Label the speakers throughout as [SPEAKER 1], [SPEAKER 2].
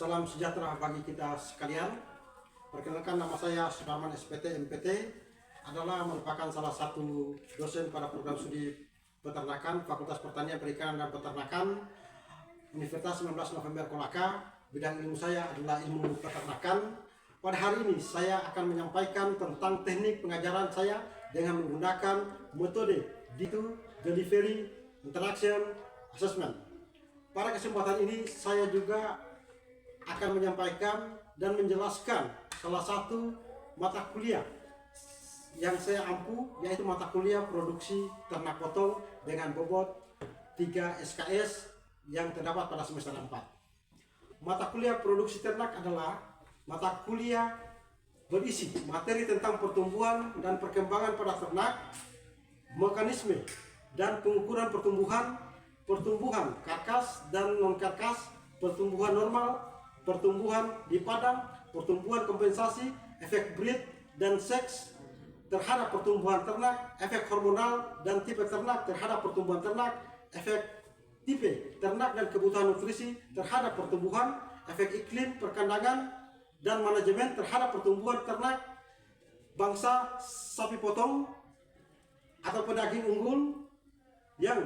[SPEAKER 1] Salam sejahtera bagi kita sekalian. Perkenalkan, nama saya Suparman SPT MPT, adalah merupakan salah satu dosen pada program studi peternakan Fakultas Pertanian, Perikanan dan Peternakan Universitas 19 November Kolaka. Bidang ilmu saya adalah ilmu peternakan. Pada hari ini saya akan menyampaikan tentang teknik pengajaran saya dengan menggunakan metode delivery interaction assessment. Pada kesempatan ini saya juga akan menyampaikan dan menjelaskan salah satu mata kuliah yang saya ampu, yaitu mata kuliah produksi ternak potong dengan bobot 3 SKS yang terdapat pada semester 4. Mata kuliah produksi ternak adalah mata kuliah berisi materi tentang pertumbuhan dan perkembangan pada ternak, mekanisme dan pengukuran pertumbuhan karkas dan non-karkas, pertumbuhan normal, pertumbuhan di padang, pertumbuhan kompensasi, efek breed dan seks terhadap pertumbuhan ternak, efek hormonal dan tipe ternak terhadap pertumbuhan ternak, efek tipe ternak dan kebutuhan nutrisi terhadap pertumbuhan, efek iklim, perkandangan, dan manajemen terhadap pertumbuhan ternak, bangsa sapi potong atau pedaging unggul yang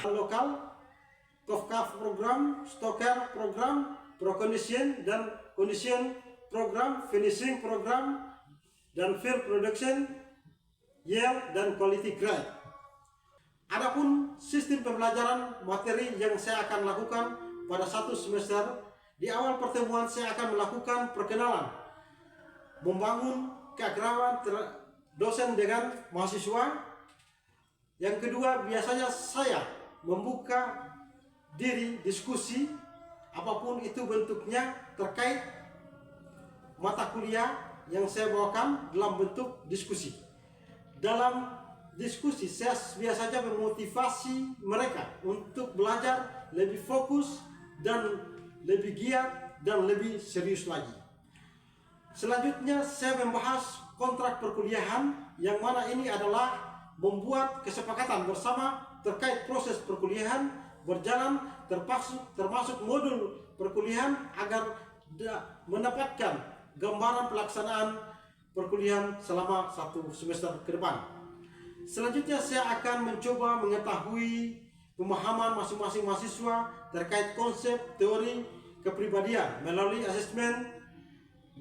[SPEAKER 1] lokal, COFCAF program, stocker program, pro-condition dan condition program, finishing program, dan field production, yield, dan quality grade. Adapun sistem pembelajaran materi yang saya akan lakukan pada satu semester, di awal pertemuan saya akan melakukan perkenalan, membangun keakraban dosen dengan mahasiswa. Yang kedua, biasanya saya membuka diri diskusi, apapun itu bentuknya, terkait mata kuliah yang saya bawakan dalam bentuk diskusi. Dalam diskusi saya biasanya memotivasi mereka untuk belajar lebih fokus dan lebih giat dan lebih serius lagi. Selanjutnya saya membahas kontrak perkuliahan, yang mana ini adalah membuat kesepakatan bersama terkait proses perkuliahan berjalan, termasuk modul perkuliahan, agar mendapatkan gambaran pelaksanaan perkuliahan selama satu semester ke depan. Selanjutnya saya akan mencoba mengetahui pemahaman masing-masing mahasiswa terkait konsep teori kepribadian melalui asesmen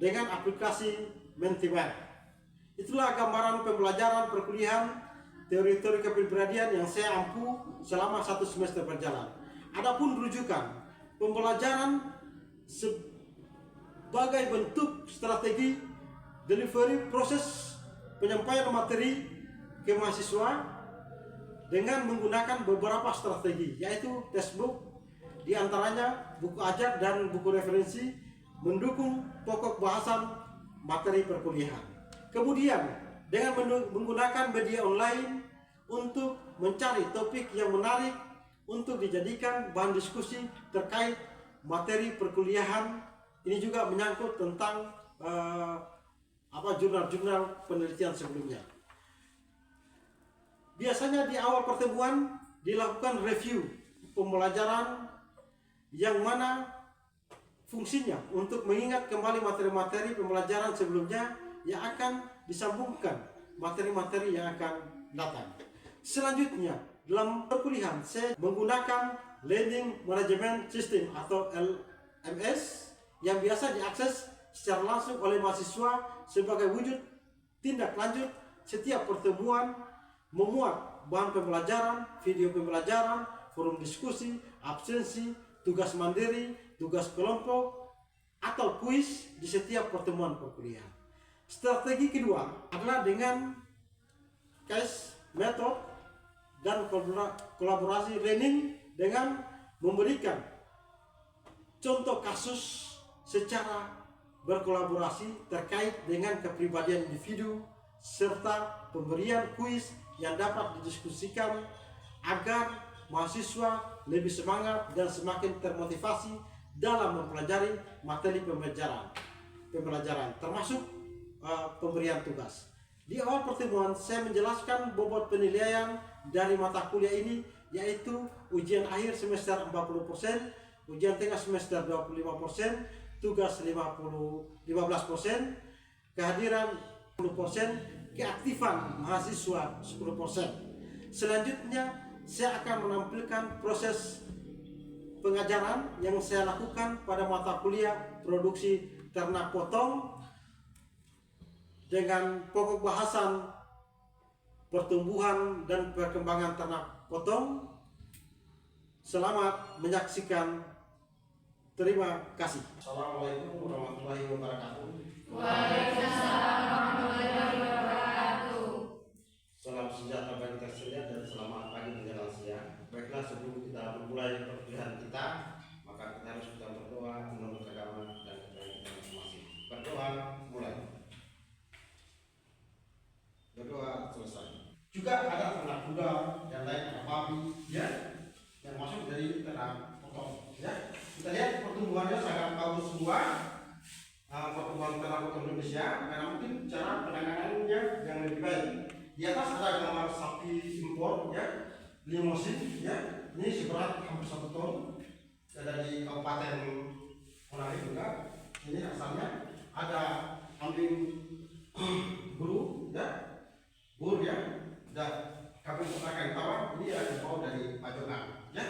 [SPEAKER 1] dengan aplikasi Mentimeter. Itulah gambaran pembelajaran perkuliahan teori-teori kepribadian yang saya ampu selama satu semester berjalan. Adapun rujukan pembelajaran sebagai bentuk strategi delivery proses penyampaian materi ke mahasiswa dengan menggunakan beberapa strategi, yaitu textbook, diantaranya buku ajar dan buku referensi mendukung pokok bahasan materi perkuliahan. Kemudian dengan menggunakan media online untuk mencari topik yang menarik untuk dijadikan bahan diskusi terkait materi perkuliahan. Ini juga menyangkut tentang jurnal-jurnal penelitian sebelumnya. Biasanya di awal pertemuan dilakukan review pembelajaran, yang mana fungsinya untuk mengingat kembali materi-materi pembelajaran sebelumnya yang akan disambungkan materi-materi yang akan datang. Selanjutnya dalam perkuliahan saya menggunakan Learning Management System atau LMS, yang biasa diakses secara langsung oleh mahasiswa sebagai wujud tindak lanjut setiap pertemuan, memuat bahan pembelajaran, video pembelajaran, forum diskusi, absensi, tugas mandiri, tugas kelompok, atau kuis di setiap pertemuan perkuliahan. Strategi kedua adalah dengan case method dan kolaborasi learning, dengan memberikan contoh kasus secara berkolaborasi terkait dengan kepribadian individu, serta pemberian kuis yang dapat didiskusikan agar mahasiswa lebih semangat dan semakin termotivasi dalam mempelajari materi pembelajaran termasuk pemberian tugas. Di awal pertemuan saya menjelaskan bobot penilaian dari mata kuliah ini, yaitu ujian akhir semester 40%, ujian tengah semester 25%, tugas 15%, kehadiran 10%, keaktifan mahasiswa 10%. Selanjutnya saya akan menampilkan proses pengajaran yang saya lakukan pada mata kuliah produksi ternak potong dengan pokok bahasan pertumbuhan dan perkembangan ternak potong. Selamat menyaksikan. Terima kasih. Assalamualaikum warahmatullahi wabarakatuh.
[SPEAKER 2] Waalaikumsalam warahmatullahi wabarakatuh.
[SPEAKER 1] Salam sejahtera bagi kita sekalian dan selamat pagi menjelang siang. Baiklah, sebelum kita memulai perkuliahan kita, maka kita harus berdoa menurut agama dan kepercayaan kita masing-masing. Berdoa mulai. Berdoa selesai. Juga ada ternak kuda dan lain, ada babi, ya, yang masuk dari ternak potong. Ya, kita lihat pertumbuhannya sangat bagus semua. Pertumbuhan ternak potong Indonesia, karena mungkin cara penanganannya yang lebih baik. Di atas ada gambar sapi impor, ya, limosin, ya, ini seberat hampir 1 ton, ada di Kabupaten Manado juga. Ini asalnya ada kambing buru, ya, bur, ya, dan kambing peternakan tawar. Ini ada bawa dari Pajongan, ya.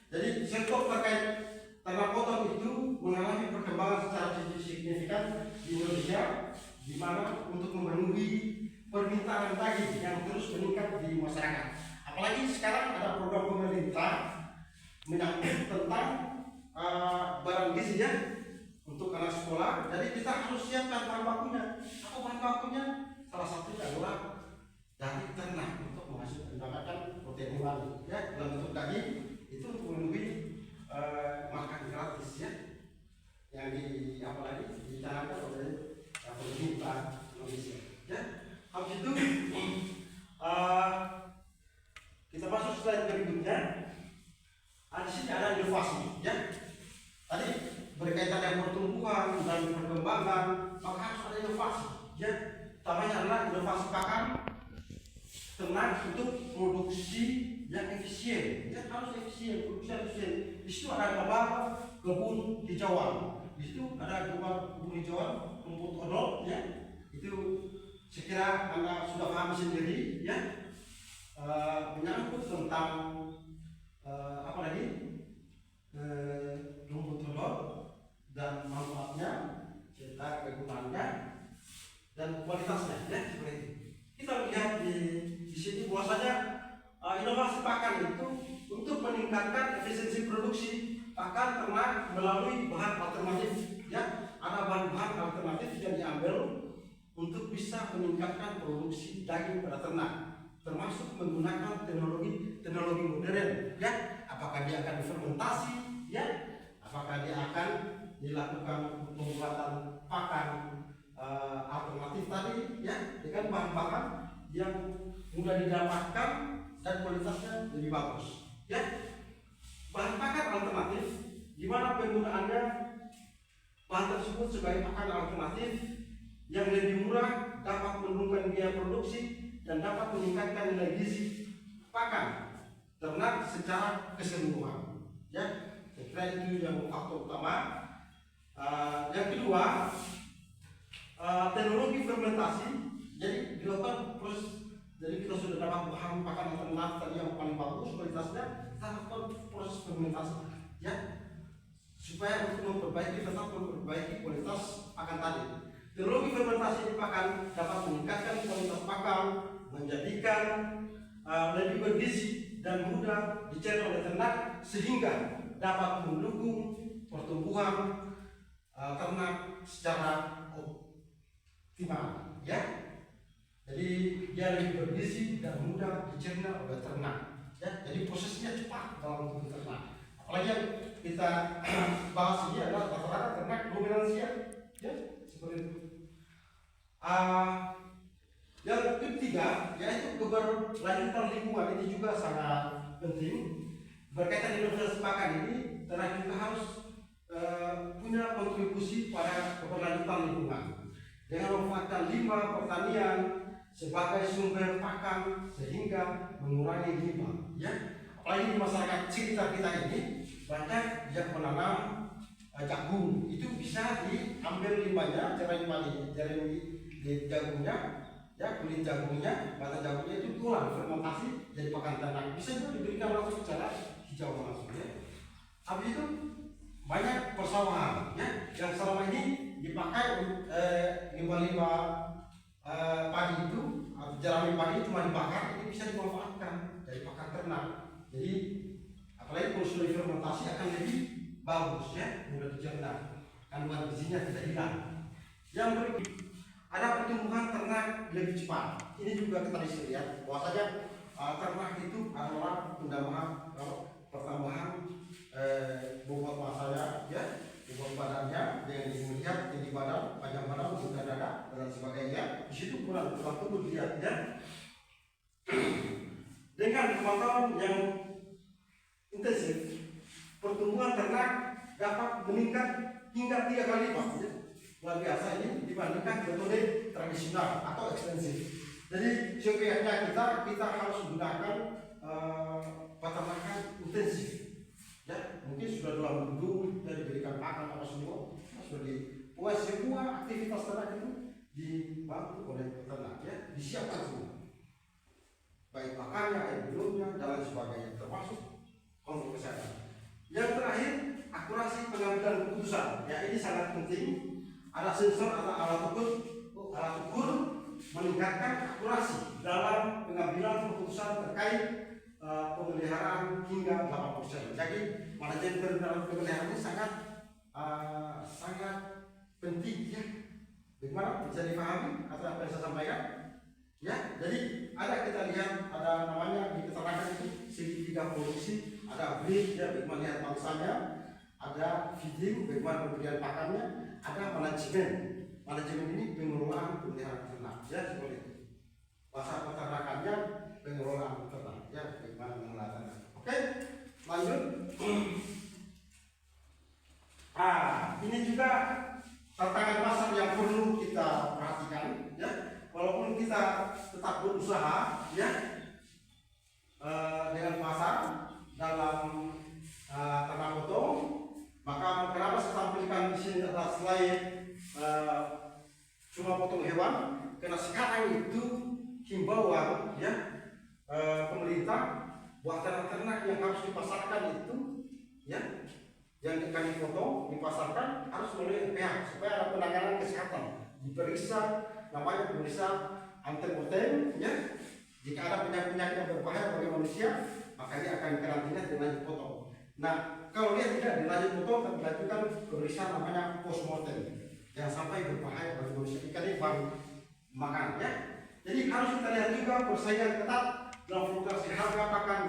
[SPEAKER 1] Jadi sektor terkait ternak potong itu mengalami perkembangan secara signifikan di Indonesia, di mana untuk memenuhi permintaan daging yang terus meningkat di masyarakat. Apalagi sekarang ada program pemerintah menyangkut tentang barang gizi, ya, untuk anak sekolah. Jadi kita harus siapkan bahan bakunya. Apa bahan bakunya? Salah satunya adalah dari ternak untuk mendapatkan protein hewani, ya, dalam bentuk daging itu untuk memenuhi makan gratis, ya, yang apalagi dicanangkan oleh pemerintah Indonesia, ya. Habis itu kita masuk slide berikutnya. Di sini ada inovasi, ya. Tadi berkaitan dengan pertumbuhan dan perkembangan, maka harus ada inovasi, ya. Pertamanya adalah inovasi pakan ternak untuk produksi yang efisien, ya, harus efisien, produksi efisien. Di situ ada gambar kebun hijauan, di situ ada gambar kebun hijauan, rumput odol, ya. Itu saya kira Anda sudah paham sendiri, ya, menyangkut tentang apa lagi, rumput odol dan manfaatnya, serta kegunaannya dan kualitasnya, ya, seperti itu. Kita lihat di sini bahwasanya inovasi pakan itu untuk meningkatkan efisiensi produksi pakan ternak melalui bahan alternatif, ya. Ada bahan-bahan alternatif yang diambil untuk bisa meningkatkan produksi daging pada ternak, termasuk menggunakan teknologi modern, ya. Apakah dia akan difermentasi, ya, apakah dia akan dilakukan pembuatan pakan alternatif tadi, ya, dengan bahan-bahan yang mudah didapatkan dan kualitasnya lebih bagus, ya. Bahan pakan alternatif di mana penggunaannya bahan tersebut sebagai pakan alternatif yang lebih murah, dapat menurunkan biaya produksi dan dapat meningkatkan nilai gizi pakan ternak secara keseluruhan, ya. Saya kira itu yang faktor utama. Yang kedua, teknologi fermentasi. Jadi dilakukan proses. Jadi kita sudah dapat bahan pakan alternatif tadi yang paling bagus kualitasnya, kita lakukan proses fermentasi, ya, supaya untuk memperbaiki kualitas pakan tadi. Teknologi fermentasi di pakan dapat meningkatkan kualitas pakan, menjadikan lebih bergizi dan mudah dicerna oleh ternak, sehingga dapat mendukung pertumbuhan ternak secara optimal, ya. Jadi dia lebih bergizi dan mudah dicerna oleh ternak, ya. Jadi prosesnya cepat dalam tubuh ternak. Apalagi yang kita bahas ini adalah rata-rata ternak dominansia, ya, seperti itu. Yang ketiga yaitu keberlanjutan lingkungan. Ini juga sangat penting. Berkaitan dengan inovasi pakan ini, ternak juga harus punya kontribusi pada keberlanjutan lingkungan dengan memanfaatkan limbah pertanian sebagai sumber pakan sehingga mengurangi limbah, ya. Apalagi di masyarakat sekitar kita ini banyak yang menanam jagung itu bisa diambil limbahnya, cara di jagungnya, ya kulit jagungnya, batang jagungnya itu diolah fermentasi jadi pakan ternak. Bisa juga diberikan langsung secara hijau langsung ya. Habis itu banyak persawahan ya yang selama ini dipakai limbah-limbah padi itu, jerami padi cuma dibakar, ini bisa dimanfaatkan jadi pakan ternak. Jadi apalagi kalau sudah difermentasi akan lebih bagus ya, mudah dicerna, kandungan gizinya tidak hilang. Yang berikut ada pertumbuhan ternak lebih cepat. Ini juga kita bisa lihat bahwasanya ternak itu adalah pertambahan bobot masanya ya, bobot badannya dengan dilihat tinggi badan, panjang badan, bukan dada dan sebagainya. Di situ kurang perlu dilihat ya. Dengan pemantauan yang intensif, pertumbuhan ternak dapat meningkat hingga 3 kali lipat ya. Luar biasa ini dibandingkan metode tradisional atau ekstensif. Jadi sebaiknya kita harus gunakan peternakan intensif ya. Mungkin sudah 2 minggu kita diberikan pakan apa semua, sudah semua aktivitas ternak itu dibantu oleh peternak ya, disiapkan semua, baik pakannya, air minumnya dan lain sebagainya, termasuk kontrol kesehatan. Yang terakhir, akurasi pengambilan keputusan. Ya, ini sangat penting. Ada sensor atau alat ukur meningkatkan akurasi dalam pengambilan keputusan terkait pemeliharaan hingga 8%. Jadi manajemen dalam pemeliharaan ini sangat penting ya. Bagaimana bisa dipahami atau apa yang saya sampaikan? Ya, jadi kita lihat ada namanya di peternakan itu segitiga produksi, ada breed ya, bagaimana lihat mangsanya, ada feeding, bagaimana pemberian pakannya, ada manajemen ini pengelolaan pemeliharaan ternak ya, seperti itu. Bahasa peternakannya pengelolaan ternak ya, bagaimana mengelola ternak. Oke, lanjut. Ini juga tantangan pasar yang perlu kita perhatikan ya. Walaupun kita tetap berusaha ya dengan pasar dalam ternak potong, maka kenapa saya tampilkan di sini adalah selain cuma potong hewan, karena sekarang itu himbauan ya pemerintah buat ternak-ternak yang harus dipasarkan itu ya, yang akan dipotong dipasarkan harus melalui LPH supaya ada penanganan kesehatan, diperiksa namanya pemeriksa antemortem ya. Jika ada penyakit yang berbahaya bagi manusia, maka dia akan karantina dengan dipotong. Nah, kalau dia tidak dilanjut potong, tapi dilakukan pemeriksaan namanya postmortem, yang sampai berbahaya bagi manusia. Ikan ini baru makan ya. Jadi harus kita lihat juga persaingan ketat dalam fluktuasi harga pakan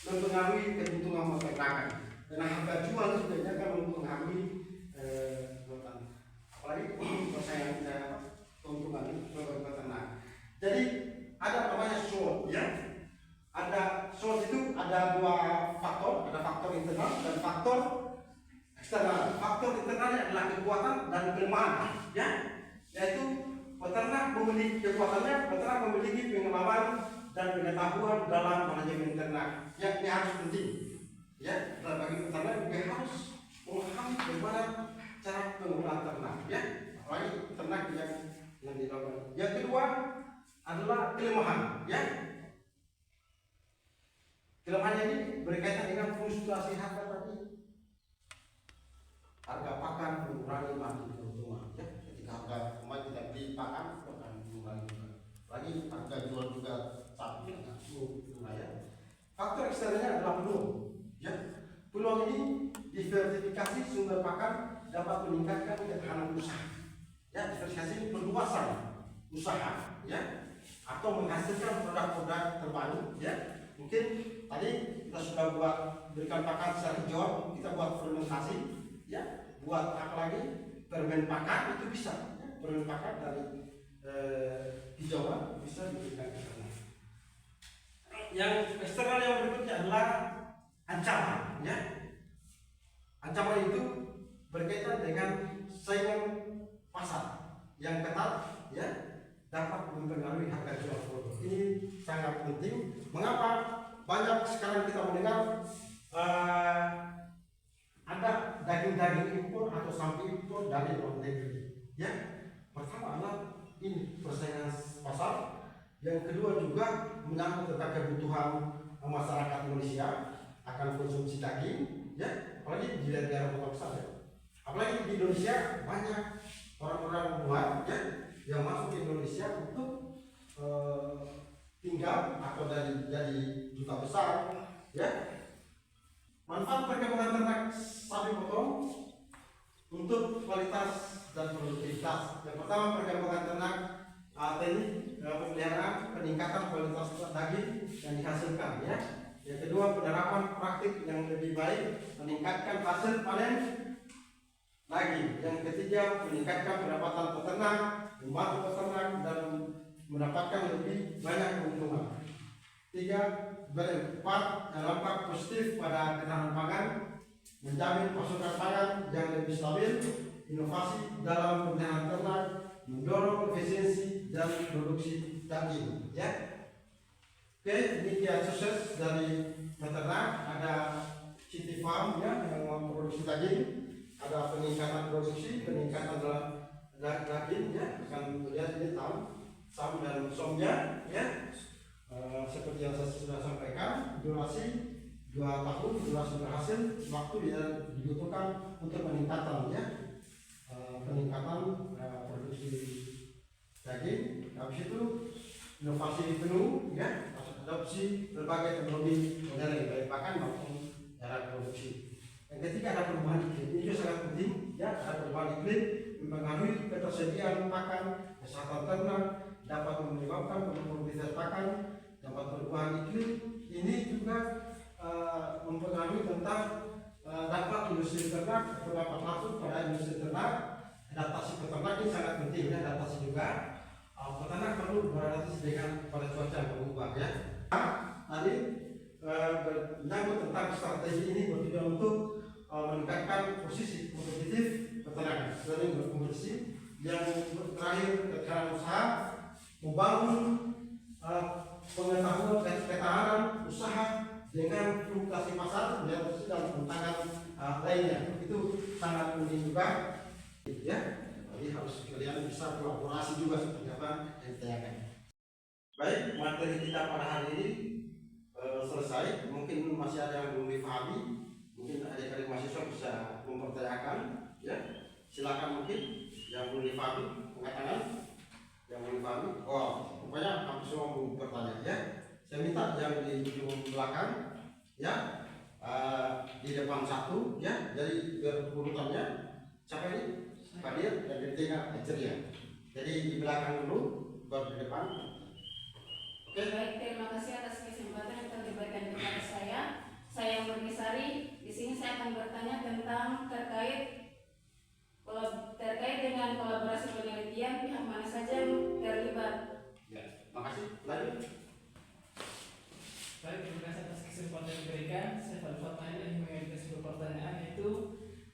[SPEAKER 1] mempengaruhi keuntungan peternakan. Karena harga jual sebenarnya kan mempengaruhi apalagi persaingan keuntungan bagi peternak. Jadi ada namanya SWOT ya. Ada SWOT itu ada 2 faktor, ada faktor internal dan faktor eksternal. Faktor internalnya adalah kekuatan dan kelemahan ya. Yaitu peternak memiliki kekuatannya, peternak memiliki pengalaman dan pengetahuan dalam manajemen ternak. Ya, ini harus penting ya. Dan bagi peternak dia harus memahami bagaimana cara pengelolaan ternak ya, apalagi ternak yang dilakukan. Yang kedua adalah kelemahan ya. Kelemahannya ini berkaitan dengan fluktuasi harga tadi. Harga pakan mengurangi margin keuntungan ya. Ketika harga pemain tidak beli pakan akan mengurangi juga. Lagi harga jual juga sapi akan turun ya. Faktor eksternalnya adalah peluang ya. Peluang ini diversifikasi sumber pakan dapat meningkatkan ketahanan usaha ya. Diversifikasi ini perluasan usaha ya, atau menghasilkan produk-produk terbaru ya. Mungkin tadi kita sudah berikan pakan secara hijau, kita buat fermentasi ya, buat apa lagi permen pakan itu bisa ya. Permen pakan dari hijauan bisa diberikan ke sana. Yang eksternal yang berikutnya adalah ancaman ya. Ancaman itu berkaitan dengan saingan pasar yang ketat ya, dapat mempengaruhi harga jual produk. Ini sangat penting. Mengapa banyak sekarang kita mendengar ada daging-daging impor atau sapi impor dari luar negeri. Ya, pertama adalah ini persaingan pasar. Yang kedua juga menyangkut tentang kebutuhan masyarakat Indonesia akan konsumsi daging, ya, apalagi di daerah kota besar. Ya. Apalagi di Indonesia banyak orang-orang luar, ya, yang masuk ke Indonesia untuk tinggal atau jadi duta besar, ya. Manfaat perkembangan ternak sapi potong untuk kualitas dan produktivitas. Yang pertama, perkembangan ternak teknik pemeliharaan, peningkatan kualitas daging yang dihasilkan, ya. Yang kedua, penerapan praktik yang lebih baik, meningkatkan hasil panen daging. Yang ketiga, meningkatkan pendapatan peternak, membantu peternak dan mendapatkan lebih banyak keuntungan. Tiga, berempat, dampak positif pada ketahanan pangan, menjamin pasokan pangan yang lebih stabil, inovasi dalam pemeliharaan ternak, mendorong efisiensi dan produksi daging. Ya, oke, demikian sukses dari peternak. Ada City Farm, ya, yang memproduksi daging, ada peningkatan produksi, peningkatan dalam daging, ya. Akan melihat ini sam dan somnya, ya. Seperti yang saya sudah sampaikan, durasi 2 tahun, durasi berhasil, waktu yang dibutuhkan untuk peningkatan, ya, peningkatan produksi daging. Habis itu inovasi penuh, ya, adopsi berbagai teknologi modern baik pakan maupun cara produksi. Yang ketiga, ada perubahan iklim. Ini juga sangat penting, ya. Ada perubahan iklim mempengaruhi ketersediaan pakan, kesehatan ternak, dapat menyebabkan produktivitas pakan. Dampak perubahan iklim ini juga mempengaruhi tentang dampak industri ternak, berdampak langsung pada industri ternak. Adaptasi peternak ini sangat penting, ya. Adaptasi juga peternak perlu beradaptasi dengan pada cuaca yang berubah, ya. Tadi menyangkut tentang strategi ini bertujuan untuk meningkatkan posisi kompetitif peternak, selain berkompetisi. Yang terakhir, ketahanan usaha, membangun pengetahuan dan ketahanan usaha dengan fluktuasi pasar, dan tantangan lainnya. Itu sangat penting juga, ya. Jadi harus kalian bisa kolaborasi juga seperti apa yang ditanyakan. Baik, materi kita pada hari ini selesai. Mungkin masih ada yang belum dipahami, mungkin adik-adik mahasiswa bisa mempertanyakan, ya. Silakan, mungkin yang belum dipahami angkat tangan. Yang belum dipahami, pokoknya hampir semua mau bertanya, ya. Saya minta yang di ujung belakang, ya, di depan satu, ya. Jadi berurutannya siapa ini? Hadir dan di tengah ceria. Jadi di belakang dulu, baru di depan. Oke.
[SPEAKER 2] Baik, terima kasih atas kesempatan yang telah diberikan kepada saya. Saya Murnisari. Di sini saya akan bertanya tentang terkait dengan kolaborasi penelitian, pihak mana saja yang terlibat.
[SPEAKER 1] Ya, makasih. Lanjut.
[SPEAKER 3] Baik, terima kasih atas kesempatan yang diberikan. Saya Fadil Fatmani yang mengajukan sebuah pertanyaan, yaitu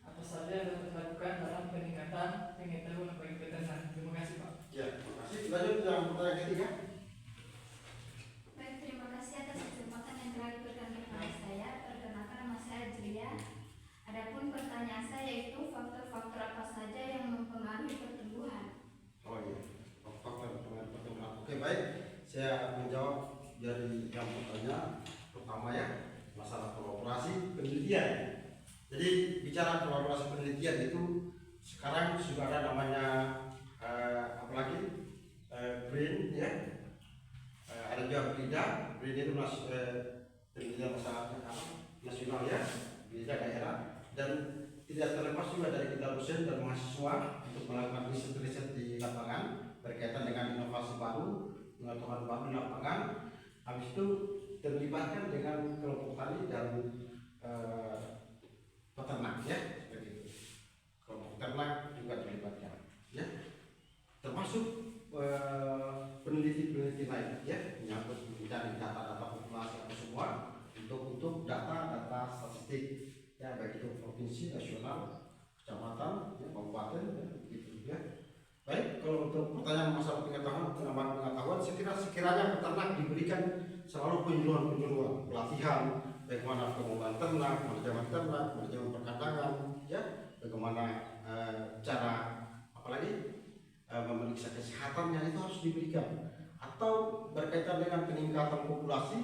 [SPEAKER 3] apa saja yang dapat dilakukan dalam peningkatan pengetahuan bagi peternak. Terima kasih, Pak.
[SPEAKER 1] Ya, makasih. Lanjut yang pertanyaan ketiga.
[SPEAKER 4] Baik, terima kasih atas kesempatan yang telah diberikan kepada saya. Perkenalkan, nama saya Julia. Adapun pertanyaan saya yaitu faktor-faktor apa saja yang mempengaruhi pertumbuhan?
[SPEAKER 1] Oh iya, faktor pertumbuhan. Oke, baik. Saya menjawab dari yang pertanyaan pertama, ya, masalah kolaborasi penelitian. Jadi bicara kolaborasi penelitian itu sekarang sudah ada namanya apalagi BRIN, ya. Ada juga BRIDA. BRIN itu penelitian nasional, ya, BRIDA daerah. Dan tidak terlepas juga dari kita dosen dan mahasiswa untuk melakukan riset-riset di lapangan berkaitan dengan inovasi baru, pengetahuan baru di lapangan. Habis itu terlibatkan dengan kelompok tani dan peternak, ya, seperti itu. Kelompok ternak juga terlibatkan, ya, termasuk peneliti-peneliti lain, ya, menyangkut mencari data-data populasi atau semua untuk data statistik, ya, baik itu provinsi, nasional, kecamatan, ya, kabupaten, ya, gitu, ya. Baik, kalau untuk pertanyaan masalah pengetahuan, penambahan pengetahuan, sekiranya peternak diberikan selalu penyuluhan, pelatihan, bagaimana pengelolaan ternak, manajemen ternak, manajemen perkadangan, ya, bagaimana cara apalagi memeriksa kesehatannya itu harus diberikan, atau berkaitan dengan peningkatan populasi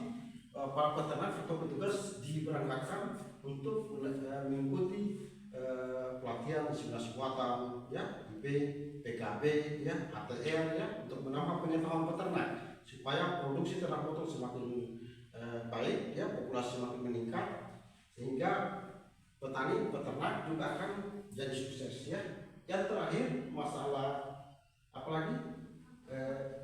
[SPEAKER 1] para peternak atau petugas diberangkatkan untuk mengikuti pelatihan simulasi muatan, ya, IB, PKB, ya, ATR, ya, untuk menambah pengetahuan peternak supaya produksi ternak potong semakin baik, ya, populasi semakin meningkat, sehingga petani peternak juga akan jadi sukses, ya. Yang terakhir masalah apalagi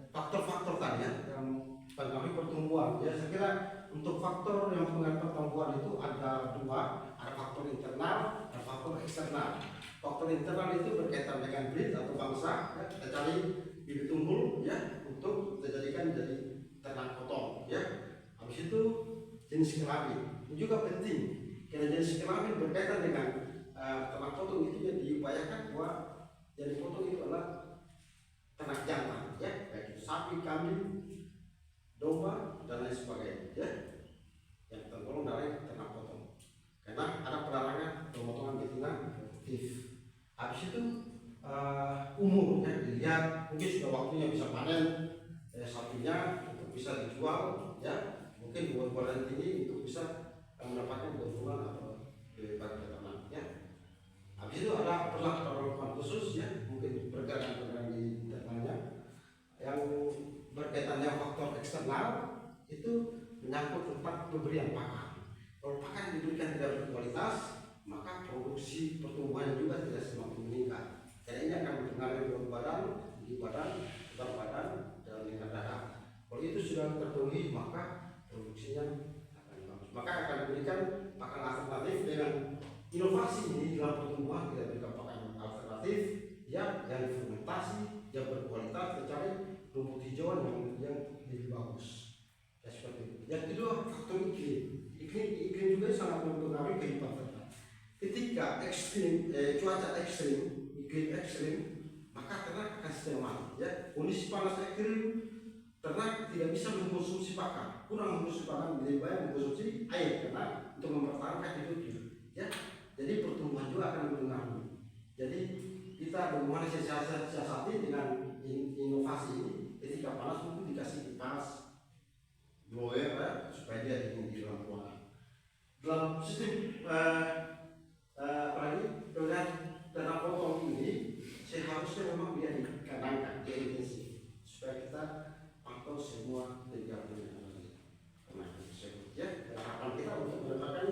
[SPEAKER 1] faktor-faktor tadi, ya, yang mempengaruhi pertumbuhan. Ya, saya kira untuk faktor yang mempengaruhi pertumbuhan itu ada dua, ada faktor internal, ada faktor eksternal. Faktor internal itu berkaitan dengan breed atau bangsa, ya, kita cari bibit unggul, ya, untuk kita jadikan jadi ternak potong, ya. Habis itu jenis kelamin ini juga penting, karena jenis kelamin berkaitan dengan ternak potong itu yang diupayakan bahwa jadi potong itu adalah ternak jantan, ya, baik itu sapi, kambing, domba, dan lain sebagainya, ya, yang tergolong dari ternak potong. Karena ada pelarangan pemotongan betina produktif. Habis itu umur, ya, dilihat mungkin sudah waktunya bisa panen sapinya untuk bisa dijual, ya, mungkin buat ini untuk bisa mendapatkan keuntungan atau bagi peternak, ya. Habis itu ada perlakuan khusus, ya, mungkin pergerakan di internalnya yang berkaitan dengan faktor eksternal itu menyangkut tentang pemberian pakan. Kalau pakan diberikan tidak berkualitas, maka produksi pertumbuhan juga tidak semakin meningkat. Karena ini akan mempengaruhi berat badan, tinggi badan, berat badan, dan lingkar dada. Kalau itu sudah terpenuhi, maka produksinya akan bagus. Maka akan diberikan pakan alternatif dengan inovasi ini dalam pertumbuhan. Kita berikan pakan alternatif, ya, yang fermentasi, yang berkualitas, kita cari rumput hijauan yang lebih bagus, ya, seperti itu. Yang kedua, faktor iklim juga sangat mempengaruhi kehidupan ternak. Ketika cuaca ekstrim, iklim ekstrim, maka ternak akan sedang mati, ya. Kondisi panas ekstrim, ternak tidak bisa mengkonsumsi pakan, kurang mengkonsumsi pakan, lebih baik mengkonsumsi air karena untuk mempertahankan hidupnya, ya. Jadi pertumbuhan juga akan mempengaruhi. Jadi kita bagaimana siasati dengan inovasi ini. Ketika panas mungkin dikasih kipas blower, ya, supaya dia dingin di dalam ruangan. Dalam sistem apalagi dengan ternak potong ini seharusnya memang dia dikandangkan, dia intensif supaya kita pantau semua kegiatan yang ada di ternak tersebut, ya. Dan harapan kita untuk mendapatkan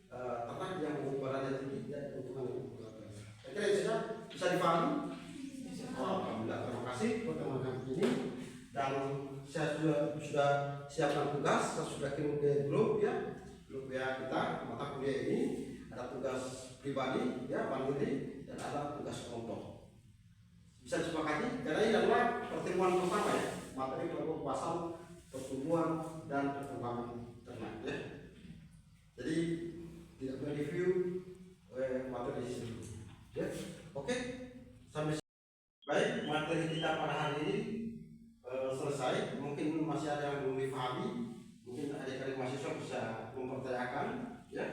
[SPEAKER 1] ternak yang ukurannya tinggi dan keuntungan yang berkualitas. Saya kira itu bisa dipahami. Alhamdulillah, terima kasih pertemuan ini. Dan saya sudah siapkan tugas, saya sudah kirim ke grup, ya, grup ya kita mata kuliah ini. Ada tugas pribadi, ya, mandiri, dan ada tugas kelompok. Bisa disepakati karena ini adalah pertemuan pertama, ya, materi kelompok pasal pertumbuhan dan perkembangan ternak, ya. Jadi tidak mereview materi di sini, ya. Oke, sampai baik, materi kita pada hari ini selesai. Mungkin masih ada yang belum dipahami, mungkin adik-adik mahasiswa bisa mempertanyakan, ya.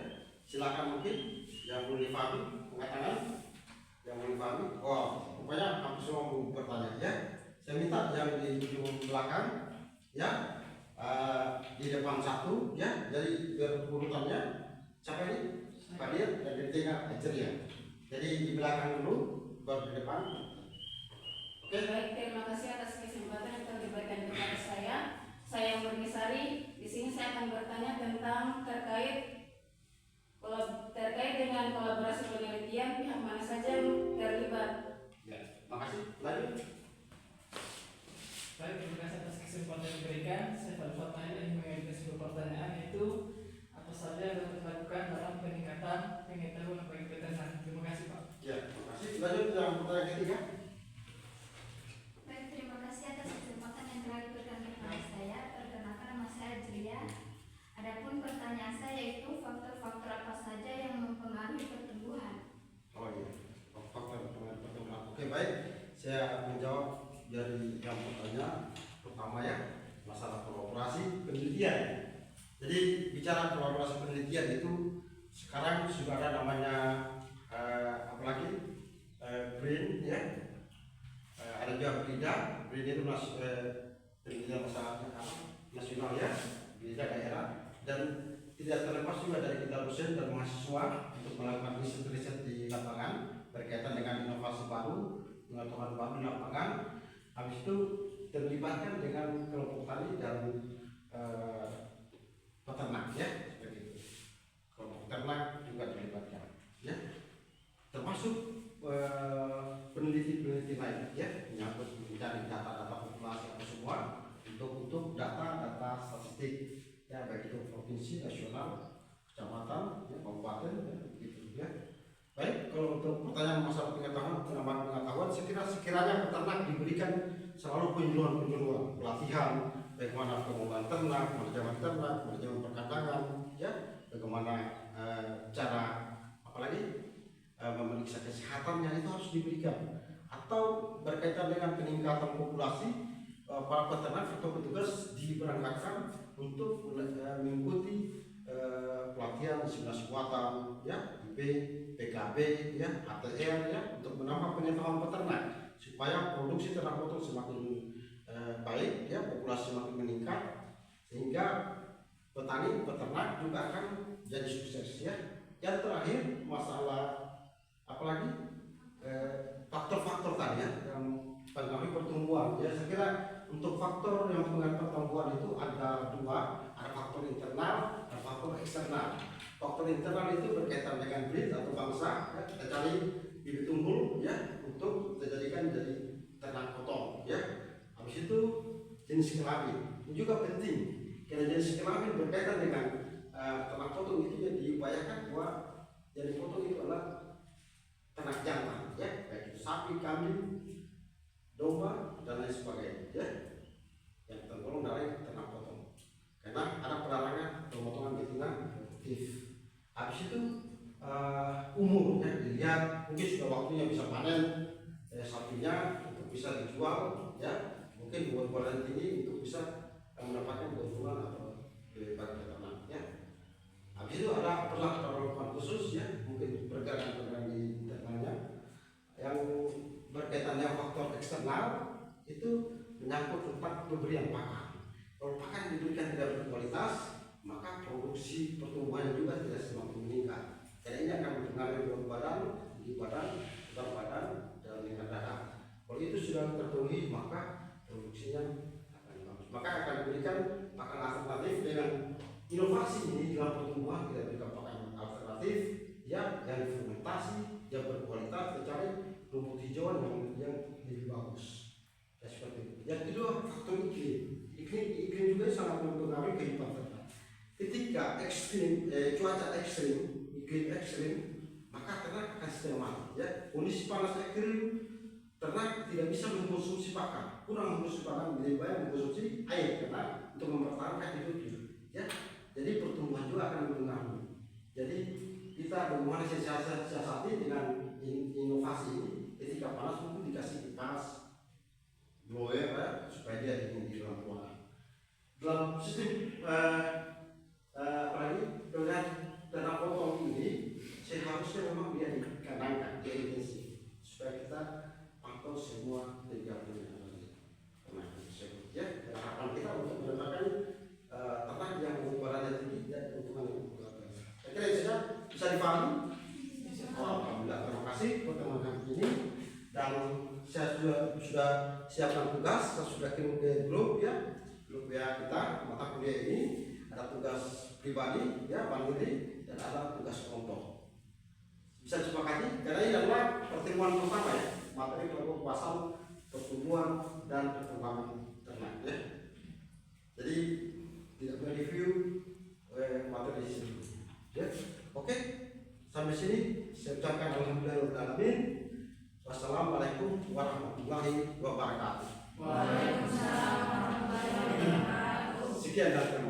[SPEAKER 1] Silakan, mungkin yang belum dipahami mengatakan yang belum dipahami. Oh, pokoknya hampir semua mau bertanya, ya. Saya minta yang di ujung belakang, ya, di depan satu, ya, jadi berurutannya siapa ini? Pak Dir, dan di tengah ya. Jadi di belakang dulu, baru di depan. Oke.
[SPEAKER 2] Baik, terima kasih atas kesempatan yang telah diberikan kepada saya. Saya Murnisari. Di sini saya akan bertanya tentang terkait dengan kolaborasi penelitian, pihak mana saja yang terlibat.
[SPEAKER 1] Ya, makasih. Lanjut.
[SPEAKER 3] Baik, terima kasih atas kesempatan yang diberikan. Saya Pak Fatma'il ingin mengajukan sebuah pertanyaan, yaitu apa saja yang dapat dilakukan dalam peningkatan pengetahuan bagi peternak. Terima kasih, Pak.
[SPEAKER 1] Ya, terima kasih. Lanjut yang pertanyaan ketiga.
[SPEAKER 4] Baik, terima kasih atas kesempatan yang telah diberikan kepada saya. Perkenalkan, nama saya Julia. Adapun pertanyaan saya yaitu faktor-faktor apa saja yang mempengaruhi pertumbuhan.
[SPEAKER 1] Oh iya, faktor pertumbuhan. Oke, baik. Saya menjawab dari yang pertanyaan pertama, ya, masalah kolaborasi penelitian. Jadi bicara kolaborasi penelitian itu sekarang sudah ada namanya apalagi BRIN ya, ada juga BRIDA. BRIN itu penelitian masyarakat nasional ya, BRIDA daerah, dan tidak terlepas juga dari kita dosen dan mahasiswa untuk melakukan riset-riset di lapangan berkaitan dengan inovasi baru, pengetahuan baru di lapangan. Habis itu terlibatkan dengan kelompok tani dan peternak ya, seperti itu. Kelompok ternak juga terlibatkan ya, termasuk peneliti-peneliti lain ya, menyangkut mencari data-data populasi apa semua untuk data statistik ya, baik itu provinsi, nasional, kecamatan, ya, kabupaten, ya, begitu ya. Baik, kalau untuk pertanyaan masalah pengetahuan, penambahan pengetahuan, sekiranya peternak diberikan selalu penyuluhan, pelatihan, bagaimana pengelolaan ternak, manajemen ternak, manajemen perkandangan, ya, bagaimana cara apalagi memeriksa kesehatannya itu harus diberikan, atau berkaitan dengan peningkatan populasi, para peternak atau petugas diberangkatkan untuk mengikuti pelatihan simulasi kuatan, ya, IP, PKB, ya, ATR, ya, untuk menambah pengetahuan peternak supaya produksi ternak potong semakin baik, ya, populasi semakin meningkat, sehingga petani peternak juga akan jadi sukses ya. Yang terakhir masalah apalagi faktor-faktor tadi ya yang mempengaruhi pertumbuhan ya. Saya kira untuk faktor yang mempengaruhi pertumbuhan itu ada dua, ada faktor internal, ada faktor eksternal. Faktor internal itu berkaitan dengan breed atau bangsa ya, kita cari bibit unggul ya untuk kita jadikan jadi ternak potong ya. Habis itu jenis kelamin ini juga penting karena jenis kelamin berkaitan dengan ternak potong itu yang diupayakan bahwa jadi potong itu adalah ternak jantan ya, baik itu sapi, kambing, domba dan lain sebagainya ya, yang tergolong dari ternak potong. Karena ada pelarangan pemotongan betina produktif. Habis itu umurnya dilihat, mungkin sudah waktunya bisa panen sapinya untuk bisa dijual ya, mungkin buat-buatan tinggi untuk bisa mendapatkan keuntungan atau lebih baik peternak ya. Habis itu ada perlakuan khusus ya, mungkin pergerakan di internalnya yang berkaitan dengan faktor eksternal itu menyangkut tentang pemberian pakan. Kalau pakan diberikan tidak berkualitas, maka produksi pertumbuhan juga tidak semakin meningkat. Karena ini akan mempengaruhi berat badan, tinggi badan, berat badan, dan meningkat darah. Kalau itu sudah terpenuhi, maka produksinya akan bagus. Maka akan diberikan pakan alternatif dengan inovasi ini dalam pertumbuhan. Kita berikan pakan alternatif yang difermentasi, yang berkualitas, mencari rumput hijauan yang lebih bagus. Ya, seperti itu. Yang kedua, faktor iklim. Iklim juga sangat mempengaruhi kehidupan ternak. Ketika cuaca ekstrim, iklim ekstrim, maka ternak akan setengah mati. Ya, kondisi panas ekstrim, ternak tidak bisa mengkonsumsi pakan, kurang mengkonsumsi pakan, lebih baik mengkonsumsi air karena untuk mempertahankan hidupnya. Ya, jadi pertumbuhan juga akan mempengaruhi. Jadi kita bagaimana siasati dengan inovasi ini, ketika panas mungkin dikasih kipas blower ya, supaya dia dingin di dalam ruangan. Dalam sistem apalagi dengan ternak potong ini seharusnya memang dia dikandangkan, dia intensif supaya kita pantau semua 30 ternak tersebut ya. Harapan kita untuk mendapatkan ternak yang ukurannya tinggi dan keuntungan yang berkualitas. Saya kira itu bisa dipahami. Alhamdulillah, terima kasih pertemuan kali ini, dan saya sudah siapkan tugas, saya sudah kirim ke grup ya, grup ya kita mata kuliah ini ada tugas pribadi ya, mandiri, dan ada tugas kelompok. Bisa disepakati karena ini adalah pertemuan pertama ya, materi kelompok pasal pertumbuhan dan perkembangan ternak ya. Jadi tidak mereview materi di sini ya. Oke, sampai sini saya ucapkan alhamdulillahirobbilalamin. Wassalamualaikum warahmatullahi wabarakatuh.
[SPEAKER 2] Waalaikumsalam warahmatullahi wabarakatuh.
[SPEAKER 1] Sekian dan terima kasih.